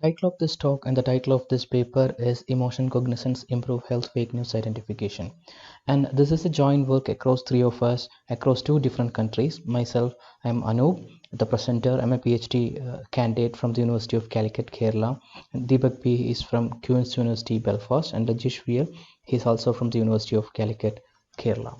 Title of this talk and the title of this paper is Emotion Cognizance Improve Health Fake News Identification. And this is a joint work across three of us across two different countries. Myself, I'm Anup, the presenter. I'm a PhD candidate from the University of Calicut, Kerala. And Deepak P is from Queen's University, Belfast, and Rajesh Veer, he's also from the University of Calicut, Kerala.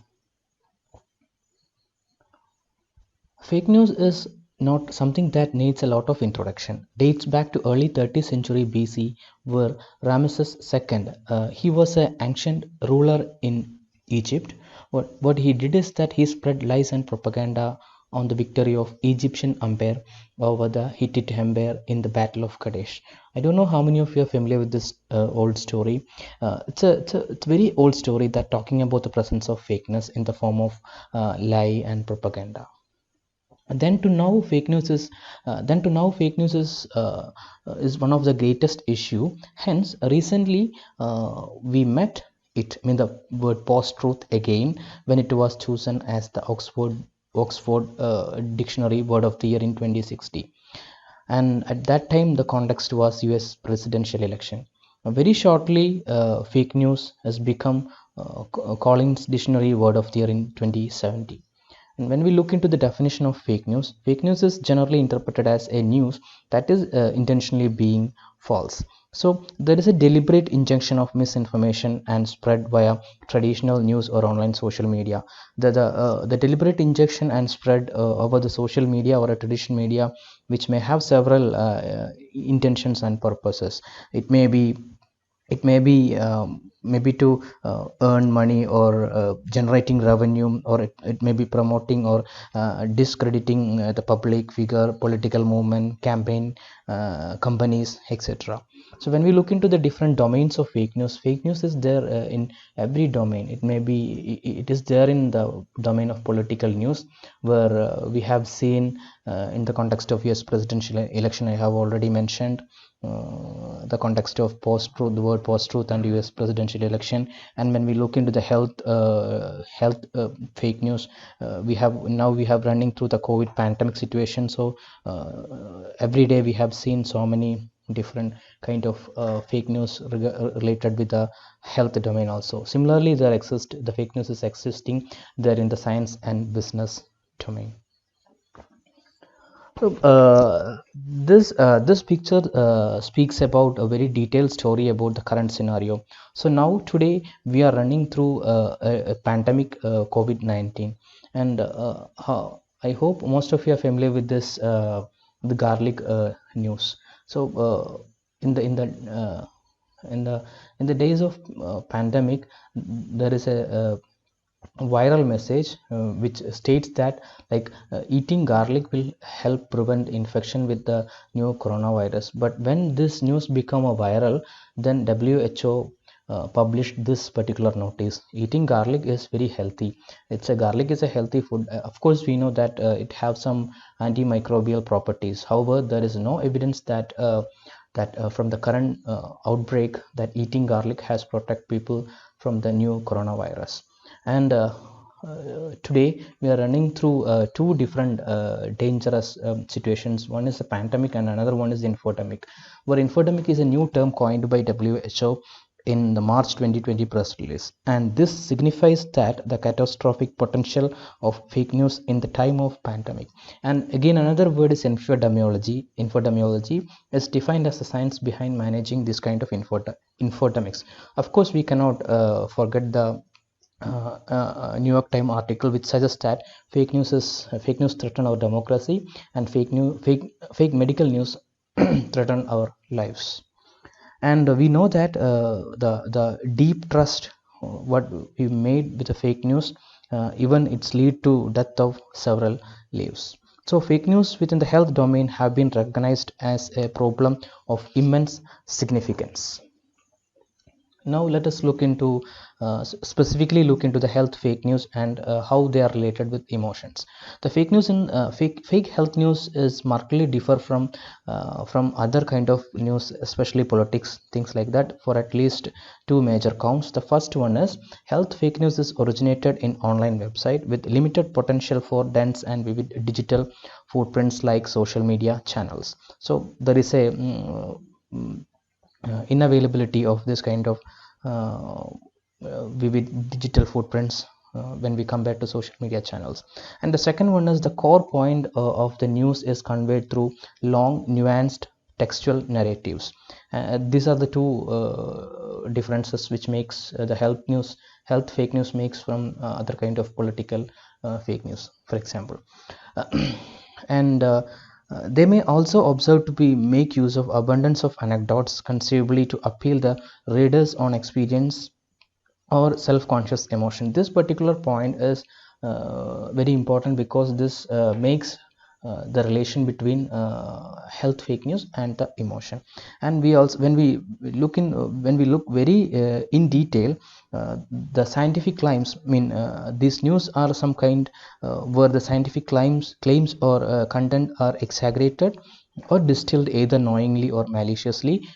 Fake news is not something that needs a lot of introduction. Dates back to early 30th century BC, where Ramesses II, he was an ancient ruler in Egypt. What he did is that he spread lies and propaganda on the victory of Egyptian Empire over the Hittite Empire in the Battle of Kadesh. I don't know how many of you are familiar with this old story. It's a very old story that talking about the presence of fakeness in the form of lie and propaganda. Then to now fake news is one of the greatest issue. Hence recently we met it, I mean the word post-truth again, when it was chosen as the Oxford dictionary word of the year in 2060. And at that time the context was US presidential election. Very shortly fake news has become Collins dictionary word of the year in 2070. And when we look into the definition of fake news is generally interpreted as a news that is intentionally being false. So there is a deliberate injection of misinformation and spread via traditional news or online social media. The deliberate injection and spread over the social media or a traditional media, which may have several intentions and purposes. It may be maybe to earn money or generating revenue, or it may be promoting or discrediting the public figure, political movement, campaign, companies, etc. So when we look into the different domains of fake news is there in every domain. It is there in the domain of political news, where we have seen in the context of US presidential election, I have already mentioned the context of post-truth, the word post-truth and US presidential election. And when we look into the health fake news, we have running through the COVID pandemic situation. So every day we have seen so many different kind of fake news related with the health domain also. Similarly, the fake news is existing there in the science and business domain. So this picture speaks about a very detailed story about the current scenario. So now today we are running through a pandemic, COVID-19, and I hope most of you are familiar with this the garlic news. So in the in the days of pandemic, there is a viral message which states that eating garlic will help prevent infection with the new coronavirus. But when this news become a viral, then WHO published this particular notice: eating garlic is very healthy. Garlic is a healthy food. Of course we know that it have some antimicrobial properties. However, there is no evidence that from the current outbreak that eating garlic has protect people from the new coronavirus. And today we are running through two different dangerous situations. One is a pandemic and another one is infodemic. Where infodemic is a new term coined by WHO in the March 2020 press release, and this signifies that the catastrophic potential of fake news in the time of pandemic. And again, another word is infodemiology. Infodemiology is defined as the science behind managing this kind of infodemics. Of course, we cannot forget the New York Times article which suggests that fake news threaten our democracy, and fake medical news threaten our lives. And we know that the deep trust what we made with the fake news, even it's lead to death of several lives. So fake news within the health domain have been recognized as a problem of immense significance. Now let us look into specifically look into the health fake news and how they are related with emotions. The fake news in fake health news is markedly differ from other kind of news, especially politics, things like that, for at least two major counts. The first one is health fake news is originated in online website with limited potential for dense and vivid digital footprints like social media channels. So there is a unavailability of this kind of vivid digital footprints when we compare to social media channels. And the second one is the core point of the news is conveyed through long nuanced textual narratives. These are the two differences which makes the health fake news makes from other kind of political fake news, for example. And they may also observe to be make use of abundance of anecdotes conceivably to appeal the readers on experience or self-conscious emotion. This particular point is very important because this makes the relation between health fake news and the emotion. And we also, when we look very in detail, the scientific claims, these news are some kind where the scientific claims or content are exaggerated or distilled either knowingly or maliciously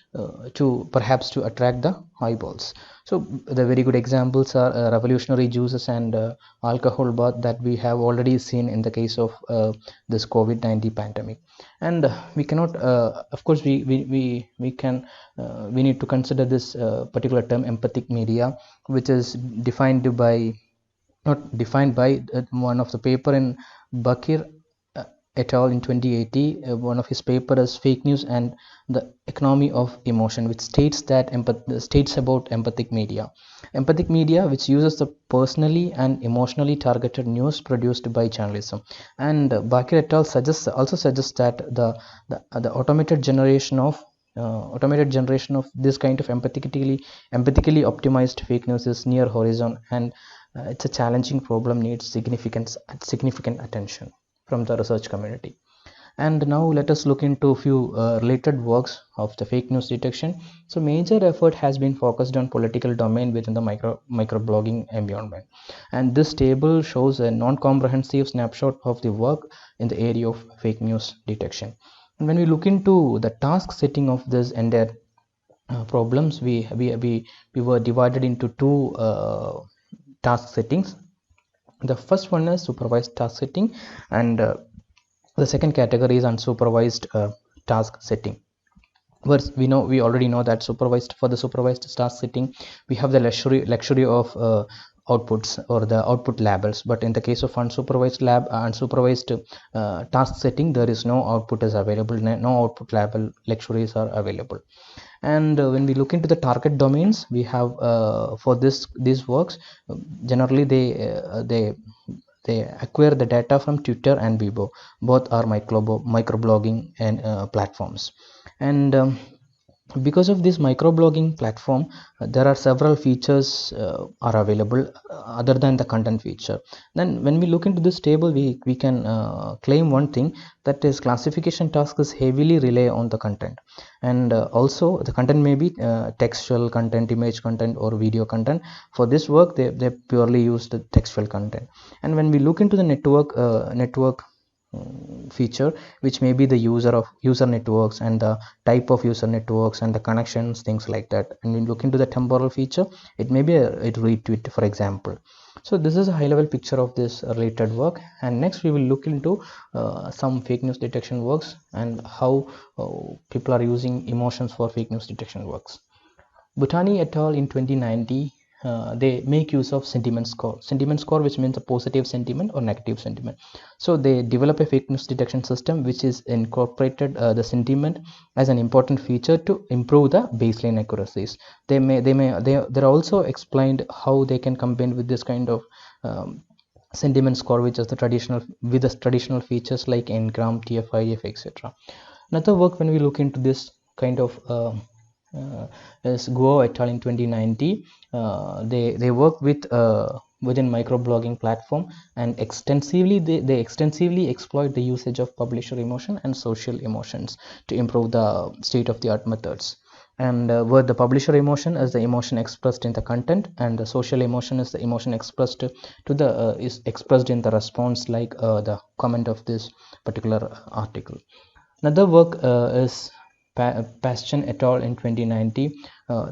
to perhaps to attract the eyeballs. So the very good examples are revolutionary juices and alcohol bath that we have already seen in the case of this COVID-19 pandemic. And we cannot, of course, we need to consider this particular term empathic media, which is defined by one of the paper in Bakir et al. In 2080. One of his paper is Fake News and the Economy of Emotion, which states about empathic media. Empathic media, which uses the personally and emotionally targeted news produced by journalism. And Bakir et al. also suggests that the automated generation of this kind of empathically optimized fake news is near horizon, and it's a challenging problem, needs significant attention from the research community. And now let us look into a few related works of the fake news detection. So major effort has been focused on political domain within the microblogging environment, and this table shows a non-comprehensive snapshot of the work in the area of fake news detection. And when we look into the task setting of this entire problems, we were divided into two task settings. The first one is supervised task setting, and the second category is unsupervised task setting. Whereas we already know that for the supervised task setting, we have the luxury of outputs or the output labels, but in the case of unsupervised task setting, there is no output is available, no output label luxuries are available. And when we look into the target domains, we have for these works, generally they acquire the data from Twitter and Weibo. Both are microblogging and platforms. And because of this microblogging platform, there are several features are available other than the content feature. Then when we look into this table, we can claim one thing, that is classification tasks heavily rely on the content, and also the content may be textual content, image content, or video content. For this work, they purely use the textual content. And when we look into the network feature, which may be the user networks and the type of user networks and the connections, things like that. And when we look into the temporal feature, it may be a retweet, for example. So this is a high level picture of this related work. And next we will look into some fake news detection works and how people are using emotions for fake news detection works. Bhutani et al. In 2090, they make use of sentiment score, which means a positive sentiment or negative sentiment. So they develop a fake news detection system which is incorporated the sentiment as an important feature to improve the baseline accuracies. They're also explained how they can combine with this kind of sentiment score, which is the traditional features like Ngram, TF-IDF, etc. Another work, when we look into this kind of is Guo et al. In 2090. They work with within microblogging platform, and they extensively exploit the usage of publisher emotion and social emotions to improve the state-of-the-art methods. And where the publisher emotion is the emotion expressed in the content, and the social emotion is the emotion expressed is expressed in the response, like the comment of this particular article. Another work is Paston et al. In 2090.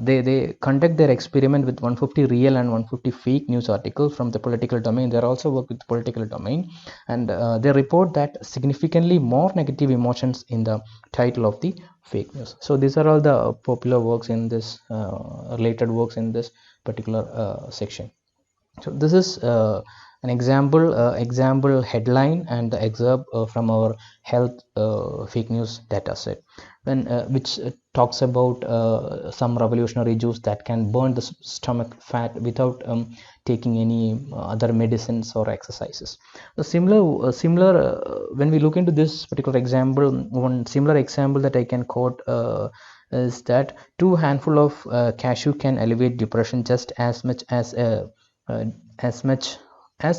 They conduct their experiment with 150 real and 150 fake news articles from the political domain. They also work with the political domain, and they report that significantly more negative emotions in the title of the fake news. So these are all the popular works in this related works in this particular section. So this is an example headline and the excerpt from our health fake news data set, which talks about some revolutionary juice that can burn the stomach fat without taking any other medicines or exercises. When we look into this particular example, one similar example that I can quote is that 2 handful of cashew can elevate depression just as much as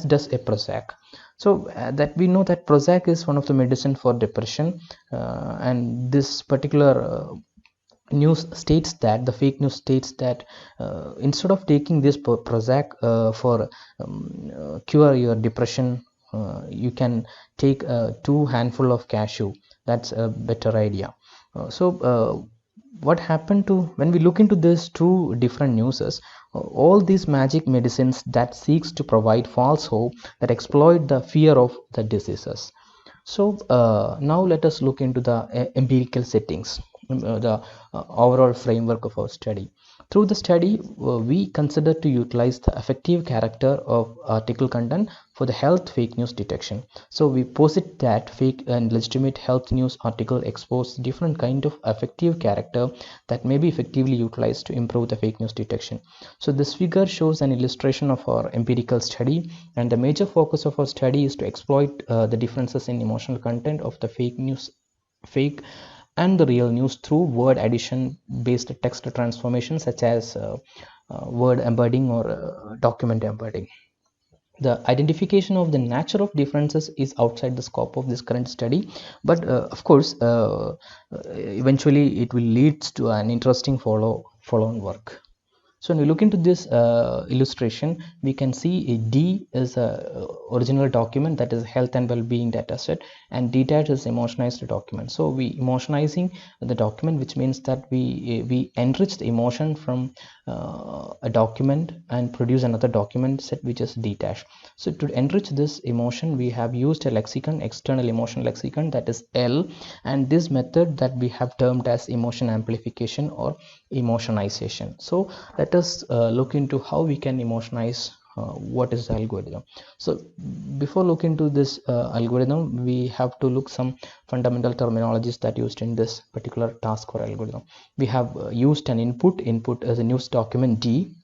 does a Prozac. So that we know that Prozac is one of the medicine for depression, and this particular news states that the fake news states that instead of taking this Prozac for cure your depression, you can take 2 handful of cashew. That's a better idea. What happened to when we look into these 2 different newses, all these magic medicines that seeks to provide false hope that exploit the fear of the diseases. So now let us look into the empirical settings, the overall framework of our study. Through the study, we consider to utilize the effective character of article content for the health fake news detection. So we posit that fake and legitimate health news article expose different kind of effective character that may be effectively utilized to improve the fake news detection. So this figure shows an illustration of our empirical study, and the major focus of our study is to exploit the differences in emotional content of the fake and the real news through word addition based text transformation, such as word embedding or document embedding. The identification of the nature of differences is outside the scope of this current study, but of course eventually it will lead to an interesting follow-on work. So when we look into this illustration, we can see a D is a original document, that is health and well-being data set, and detached is emotionized document. So we emotionizing the document, which means that we enrich the emotion from a document and produce another document set which is detached. So to enrich this emotion, we have used a lexicon, external emotion lexicon, that is L, and this method that we have termed as emotion amplification or emotionization. So let us look into how we can emotionize what is the algorithm. So before looking into this algorithm, we have to look some fundamental terminologies that used in this particular task or algorithm. We have used an input as a news document D,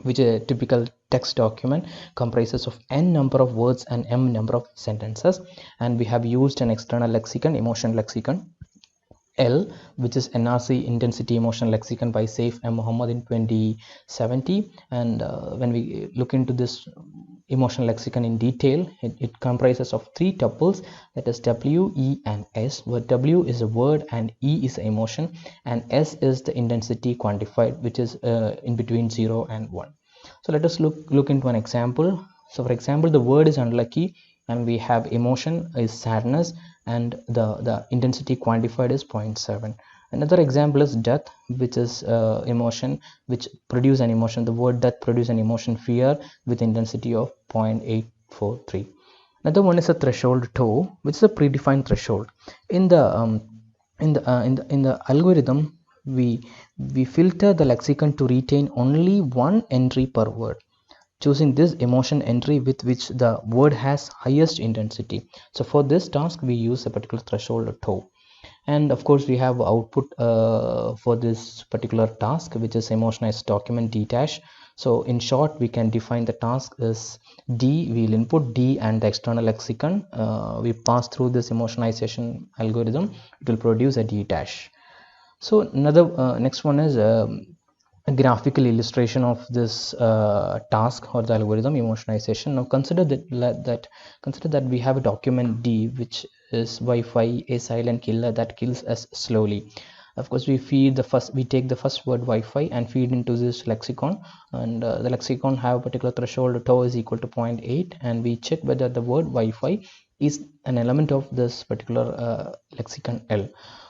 which is a typical text document comprises of n number of words and m number of sentences, and we have used an external lexicon, emotion lexicon L, which is NRC Intensity Emotion Lexicon by Saif M. Muhammad in 2070. And when we look into this emotion lexicon in detail, it comprises of 3 tuples, that is W, E, and S, where W is a word and E is an emotion, and S is the intensity quantified, which is in between 0 and 1. So let us look into an example. So for example, the word is unlucky, and we have emotion is sadness, and the intensity quantified is 0.7. Another example is death, which is emotion which produce an emotion. The word death produce an emotion fear with intensity of 0.843. Another one is a threshold toe, which is a predefined threshold. In the algorithm, we filter the lexicon to retain only one entry per word, choosing this emotion entry with which the word has highest intensity. So for this task, we use a particular threshold toe. And of course, we have output for this particular task, which is emotionized document detach. So in short, we can define the task as D. We'll input D and the external lexicon. We pass through this emotionization algorithm. It will produce a detach. So another next one is a graphical illustration of this task or the algorithm emotionization. Now consider that we have a document D, which is Wi-Fi, a silent killer that kills us slowly. Of course, we take the first word Wi-Fi and feed into this lexicon, and the lexicon have a particular threshold tau is equal to 0.8, and we check whether the word Wi-Fi is an element of this particular lexicon L.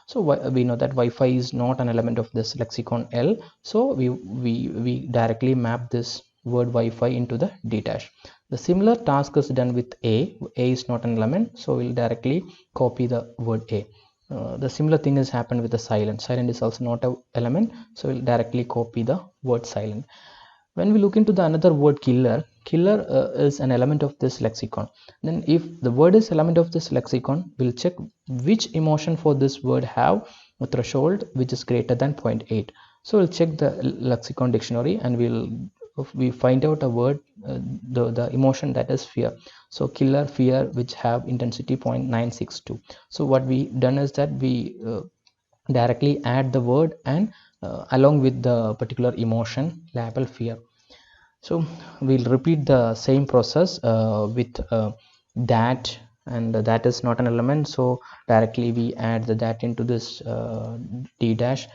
So we know that Wi-Fi is not an element of this lexicon L, so we directly map this word Wi-Fi into the D dash. The similar task is done with A. A is not an element, so we'll directly copy the word A. The similar thing has happened with the silent. Silent is also not an element, so we'll directly copy the word silent. When we look into the another word killer, killer is an element of this lexicon. Then if the word is element of this lexicon, we'll check which emotion for this word have a threshold which is greater than 0.8. So we'll check the lexicon dictionary and we find out a word, the emotion that is fear. So killer, fear, which have intensity 0.962. So what we done is that we directly add the word and along with the particular emotion label fear. So we'll repeat the same process with that, and that is not an element, so directly we add the that into this D dash.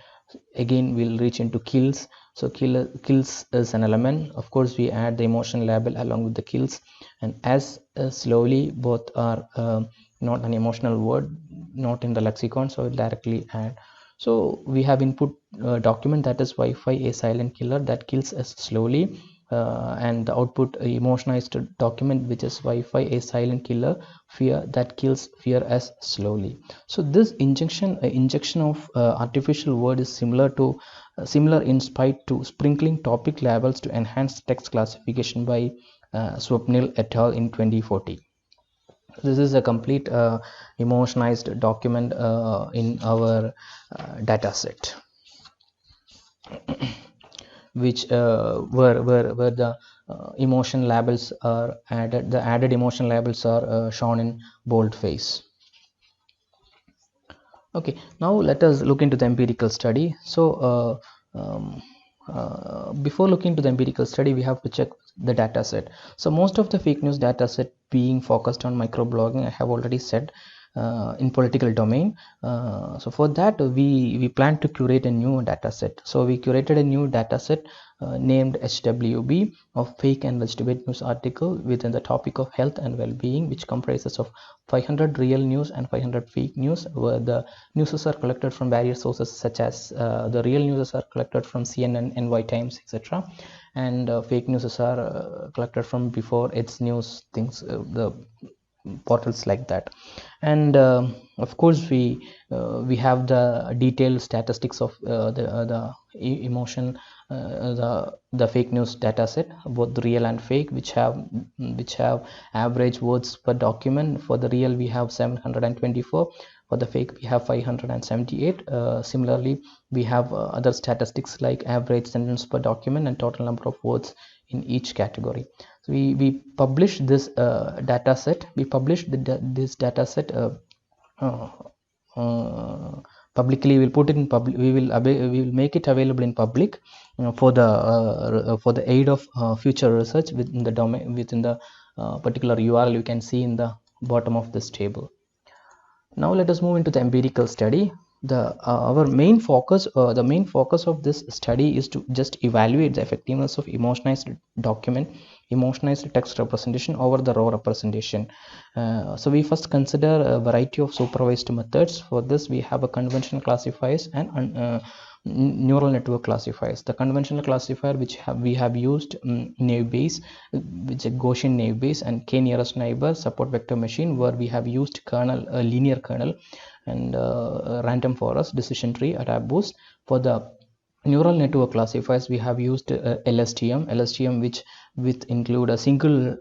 Again we'll reach into kills. So kills is an element, of course we add the emotion label along with the kills. And as slowly, both are not an emotional word, not in the lexicon, so we'll directly add. So we have input document that is Wi-Fi a silent killer that kills us slowly, and the output emotionized document which is Wi-Fi a silent killer fear that kills fear as slowly. So this injection of artificial word is similar in spite to sprinkling topic labels to enhance text classification by Swapnil et al. In 2040. This is a complete emotionized document in our dataset, which where the emotion labels are added. The added emotion labels are shown in boldface. Okay, now let us look into the empirical study. So before looking to the empirical study, we have to check the data set. So most of the fake news data set being focused on microblogging, I have already said, in political domain. So for that we plan to curate a new data set. So we curated a new data set named HWB of fake and legitimate news article within the topic of health and well-being, which comprises of 500 real news and 500 fake news, where the newses are collected from various sources such as the real news are collected from CNN, NY Times, etc., and fake news are collected from before its news things, the portals like that. And of course we have the detailed statistics of the emotion, the fake news data set, both real and fake, which have average words per document. For the real we have 724, for the fake we have 578. Similarly we have other statistics like average sentence per document and total number of words in each category. So we published this data set. We published this data set publicly. We'll put it in public. We will make it available in public for the aid of future research within the domain, within the particular URL you can see in the bottom of this table. Now let us move into the empirical study. Our main focus, the main focus of this study is to just evaluate the effectiveness of emotionized text representation over the raw representation. So we first consider a variety of supervised methods. For this we have a conventional classifiers and neural network classifiers. The conventional classifier which we have used naive Bayes, which is Gaussian naive Bayes, and k nearest neighbor support vector machine, where we have used kernel, linear kernel, and random forest decision tree at boost. For the neural network classifiers we have used LSTM, which with include a single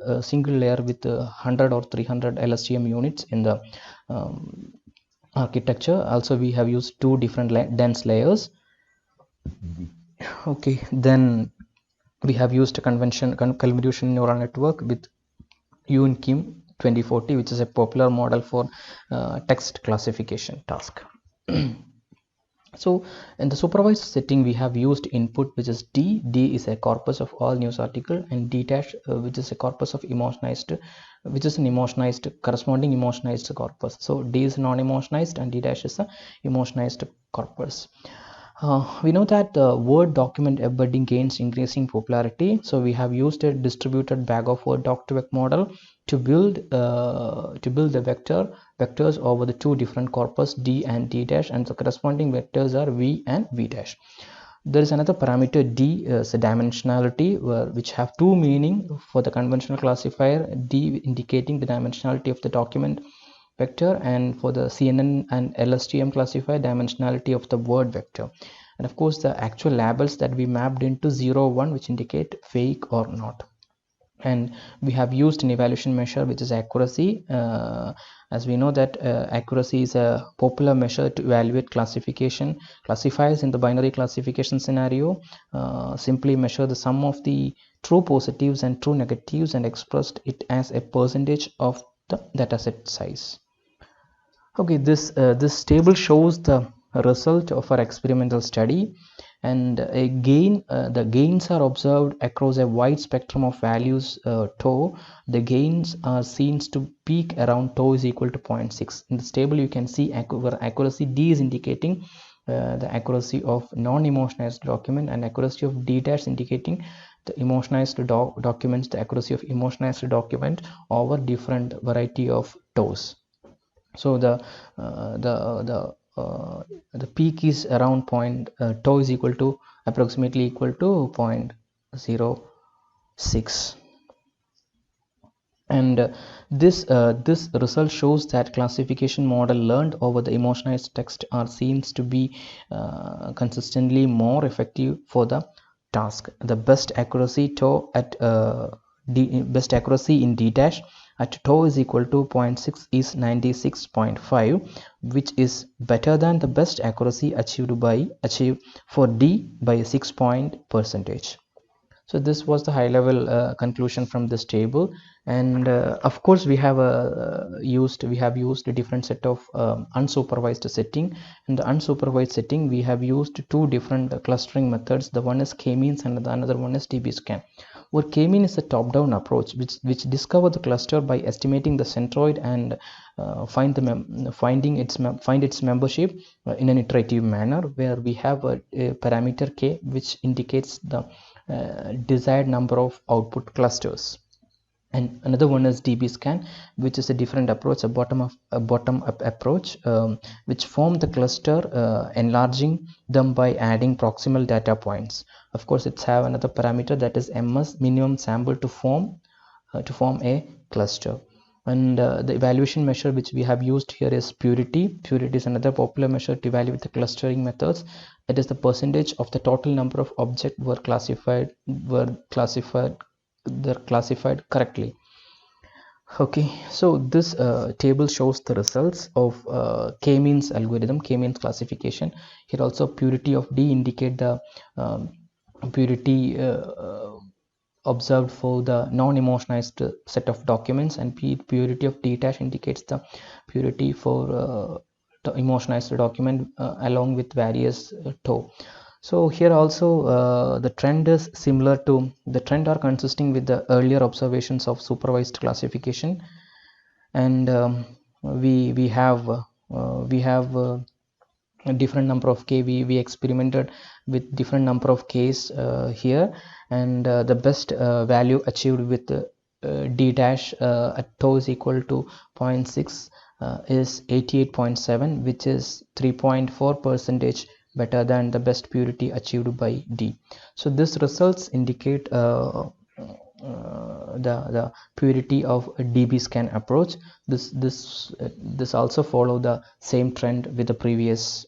layer with 100 or 300 LSTM units in the architecture. Also we have used two different dense layers. Okay, then we have used a convolution neural network with Yoon Kim 2040, which is a popular model for text classification task. So in the supervised setting we have used input, which is D is a corpus of all news article, and D dash which is a corpus of emotionized, which is an emotionized corresponding emotionized corpus. So D is non-emotionized and D dash is a emotionized corpus. We know that the Word document embedding gains increasing popularity, so we have used a distributed bag of Word doc2vec model to build the vectors over the two different corpus D and D dash, and the corresponding vectors are V and V dash. There is another parameter D, is a dimensionality, which have two meaning for the conventional classifier. D indicating the dimensionality of the document vector, and for the CNN and LSTM classifier, dimensionality of the word vector. And of course the actual labels that we mapped into 0, 1, which indicate fake or not. And we have used an evaluation measure, which is accuracy. As we know that accuracy is a popular measure to evaluate classifiers in the binary classification scenario. Simply measure the sum of the true positives and true negatives and expressed it as a percentage of the dataset size. Okay, this table shows the result of our experimental study, and the gains are observed across a wide spectrum of values. Tau, the gains are seen to peak around tau is equal to 0.6. In this table you can see accuracy D is indicating the accuracy of non-emotionized document, and accuracy of D dash indicating the emotionized documents, the accuracy of emotionized document over different variety of taus. So the peak is around tau is equal to approximately equal to 0.06. And this result shows that classification model learned over the emotionized text are seems to be consistently more effective for the task. The best accuracy tau at best accuracy in D dash at tau is equal to 0.6 is 96.5, which is better than the best accuracy achieved for D by 6 percentage. So this was the high level conclusion from this table. And of course we have used a different set of unsupervised setting. In the unsupervised setting we have used two different clustering methods. The one is k-means and the another one is dbScan. Where k-mean is a top-down approach which discover the cluster by estimating the centroid and find its membership in an iterative manner, where we have a parameter k which indicates the desired number of output clusters. And another one is dbScan, which is a different approach, a bottom-up approach, which form the cluster, enlarging them by adding proximal data points. Of course it's have another parameter, that is ms, minimum sample to form a cluster. And the evaluation measure which we have used here is purity. Purity is another popular measure to evaluate the clustering methods. It is the percentage of the total number of objects were classified correctly. Okay, so this table shows the results of k-means algorithm, k-means classification. Here also purity of D indicate the purity observed for the non-emotionized set of documents, and purity of D dash indicates the purity for the emotionized document along with various tau. So here also the trend is similar to the trend are consisting with the earlier observations of supervised classification. And we have a different number of k. We experimented with different number of k's here, and the best value achieved with D dash at tau is equal to 0.6 is 88.7, which is 3.4 percentage better than the best purity achieved by D. So this results indicate the purity of a dbScan approach. This also follow the same trend with the previous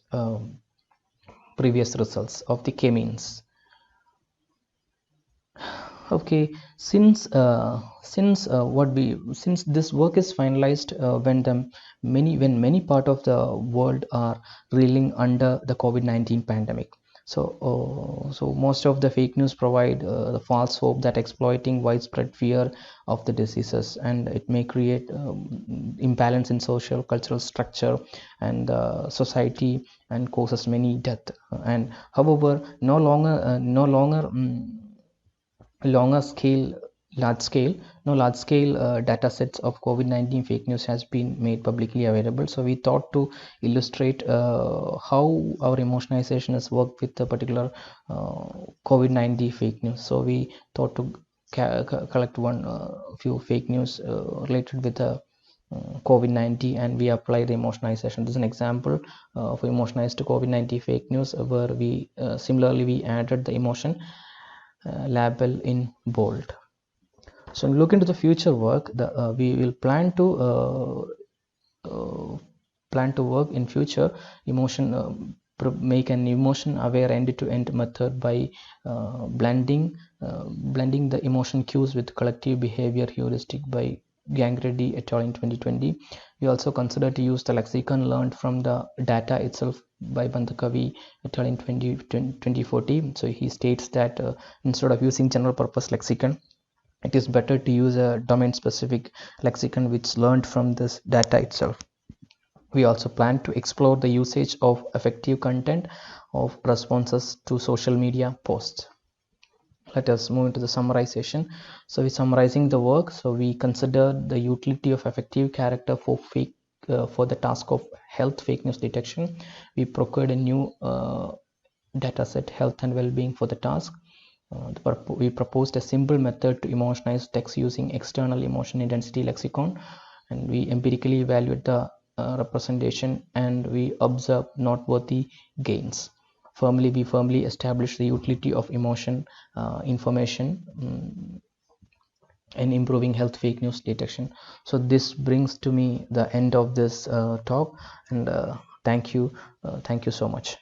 results of the k-means. Okay, since this work is finalized when many part of the world are reeling under the COVID-19 pandemic. So most of the fake news provide the false hope that exploiting widespread fear of the diseases, and it may create imbalance in social cultural structure and society, and causes many death. And however, no longer scale large scale large scale data sets of COVID-19 fake news has been made publicly available. So we thought to illustrate how our emotionalization has worked with a particular COVID-19 fake news. So we thought to collect one few fake news related with the COVID-19, and we apply the emotionalization. This is an example of emotionalized COVID-19 fake news where we similarly we added the emotion label in bold. So look into the future work. We will plan to work in future emotion make an emotion aware end-to-end method by blending the emotion cues with collective behavior heuristic by Gangredi et al. In 2020. We also consider to use the lexicon learned from the data itself by Bandakavi et al. In 2014. So he states that instead of using general purpose lexicon, it is better to use a domain specific lexicon which learned from this data itself. We also plan to explore the usage of affective content of responses to social media posts. Let us move into the summarization. So we're summarizing the work. So we consider the utility of affective character for the task of health fake news detection. We procured a new dataset, health and well-being, for the task. We proposed a simple method to emotionize text using external emotion intensity lexicon, and we empirically evaluate the representation, and we observe noteworthy gains. We firmly establish the utility of emotion information in improving health fake news detection. So this brings to me the end of this talk, and thank you so much.